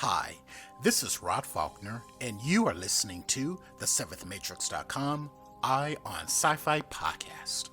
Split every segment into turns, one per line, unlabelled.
Hi, this is Rod Faulkner, and you are listening to the 7thMatrix.com Eye on Sci-Fi podcast.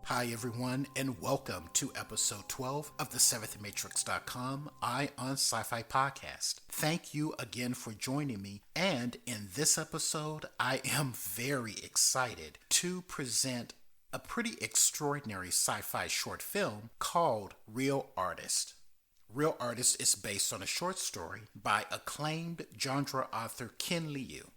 Hi everyone, and welcome to episode 12 of the 7thMatrix.com Eye on Sci-Fi podcast. Thank you again for joining me, and in this episode, I am very excited to present a pretty extraordinary sci-fi short film called Real Artist. Real Artist is based on a short story by acclaimed genre author Ken Liu.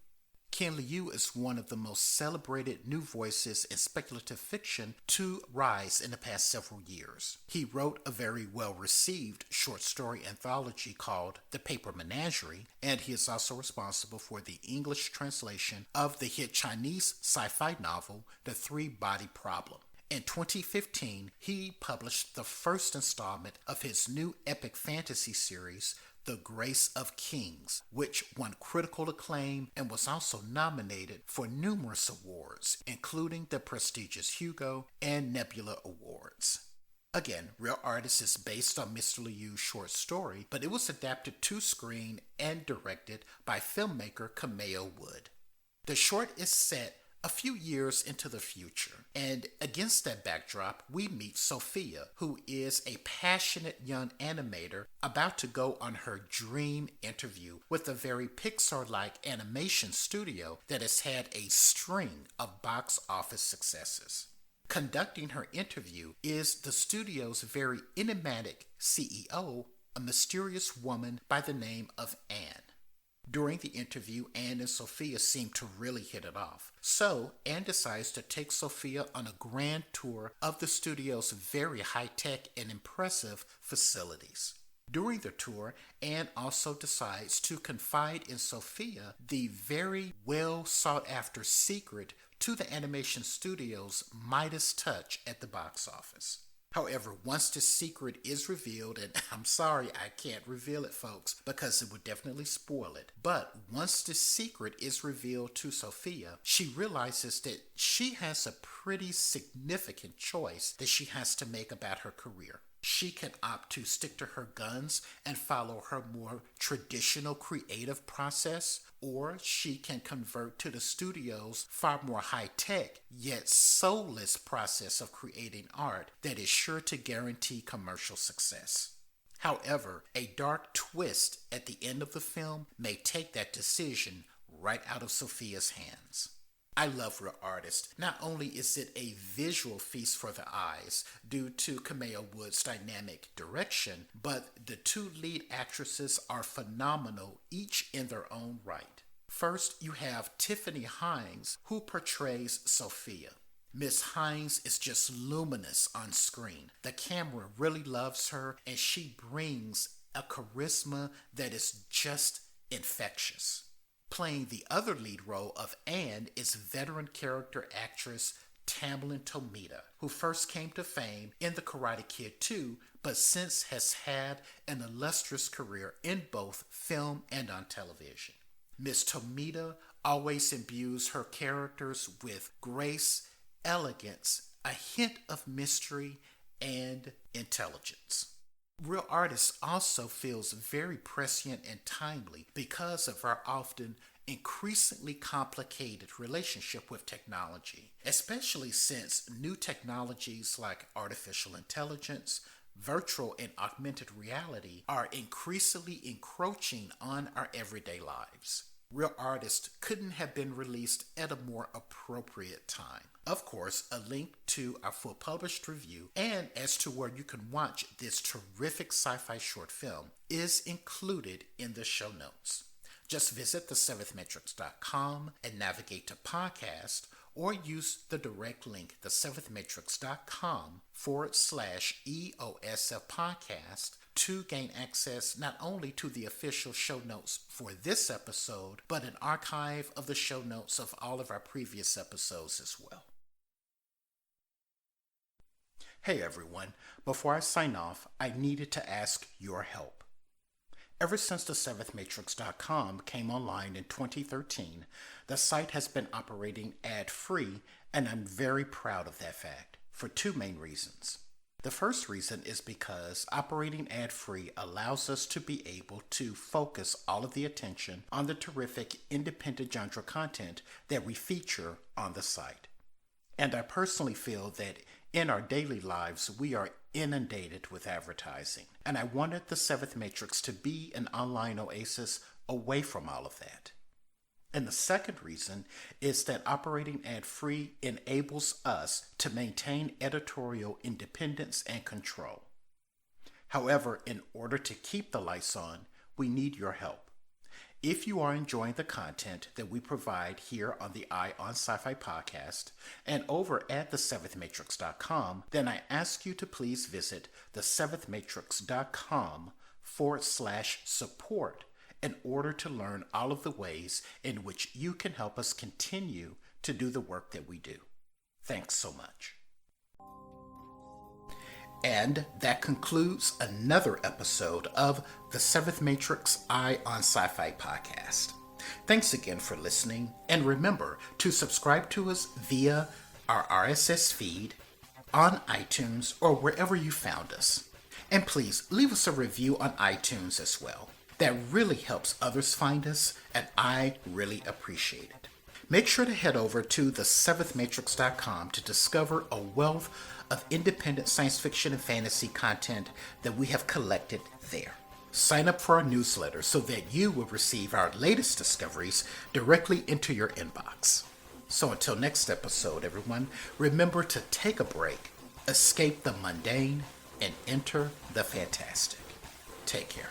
Ken Liu is one of the most celebrated new voices in speculative fiction to rise in the past several years. He wrote a very well-received short story anthology called The Paper Menagerie, and he is also responsible for the English translation of the hit Chinese sci-fi novel The Three-Body Problem. In 2015, he published the first installment of his new epic fantasy series, The Grace of Kings, which won critical acclaim and was also nominated for numerous awards, including the prestigious Hugo and Nebula Awards. Again, Real Artist is based on Mr. Liu's short story, but it was adapted to screen and directed by filmmaker Cameo Wood. The short is set a few years into the future, and against that backdrop, we meet Sophia, who is a passionate young animator about to go on her dream interview with a very Pixar-like animation studio that has had a string of box office successes. Conducting her interview is the studio's very enigmatic CEO, a mysterious woman by the name of Anne. During the interview, Anne and Sophia seem to really hit it off. So, Anne decides to take Sophia on a grand tour of the studio's very high-tech and impressive facilities. During the tour, Anne also decides to confide in Sophia the very well-sought-after secret to the animation studio's Midas touch at the box office. However, once the secret is revealed, and I'm sorry I can't reveal it, folks, because it would definitely spoil it, but once the secret is revealed to Sophia, she realizes that she has a pretty significant choice that she has to make about her career. She can opt to stick to her guns and follow her more traditional creative process, or she can convert to the studio's far more high-tech yet soulless process of creating art that is sure to guarantee commercial success. However, a dark twist at the end of the film may take that decision right out of Sophia's hands. I love Real Artist. Not only is it a visual feast for the eyes due to Cameo Wood's dynamic direction, but the two lead actresses are phenomenal, each in their own right. First, you have Tiffany Hines, who portrays Sophia. Miss Hines is just luminous on screen. The camera really loves her, and she brings a charisma that is just infectious. Playing the other lead role of Anne is veteran character actress Tamlyn Tomita, who first came to fame in The Karate Kid 2, but since has had an illustrious career in both film and on television. Miss Tomita always imbues her characters with grace, elegance, a hint of mystery, and intelligence. Real Artist also feels very prescient and timely because of our often increasingly complicated relationship with technology, especially since new technologies like artificial intelligence, virtual and augmented reality are increasingly encroaching on our everyday lives. Real Artist couldn't have been released at a more appropriate time. Of course, a link to our full published review and as to where you can watch this terrific sci-fi short film is included in the show notes. Just visit the7thmatrix.com and navigate to podcast, or use the direct link, the7thmatrix.com/EOSF podcast to gain access not only to the official show notes for this episode, but an archive of the show notes of all of our previous episodes as well. Hey everyone, before I sign off, I needed to ask your help. Ever since the7thmatrix.com came online in 2013, the site has been operating ad-free, and I'm very proud of that fact for two main reasons. The first reason is because operating ad-free allows us to be able to focus all of the attention on the terrific independent genre content that we feature on the site. And I personally feel that in our daily lives, we are inundated with advertising, and I wanted the Seventh Matrix to be an online oasis away from all of that. And the second reason is that operating ad-free enables us to maintain editorial independence and control. However, in order to keep the lights on, we need your help. If you are enjoying the content that we provide here on the Eye on Sci-Fi podcast and over at the7thmatrix.com, then I ask you to please visit the7thmatrix.com/support in order to learn all of the ways in which you can help us continue to do the work that we do. Thanks so much. And that concludes another episode of the Seventh Matrix Eye on Sci-Fi podcast. Thanks again for listening, and remember to subscribe to us via our RSS feed, on iTunes, or wherever you found us. And please leave us a review on iTunes as well. That really helps others find us, and I really appreciate it. Make sure to head over to the7thmatrix.com to discover a wealth of independent science fiction and fantasy content that we have collected there. Sign up for our newsletter so that you will receive our latest discoveries directly into your inbox. So until next episode, everyone, remember to take a break, escape the mundane, and enter the fantastic. Take care.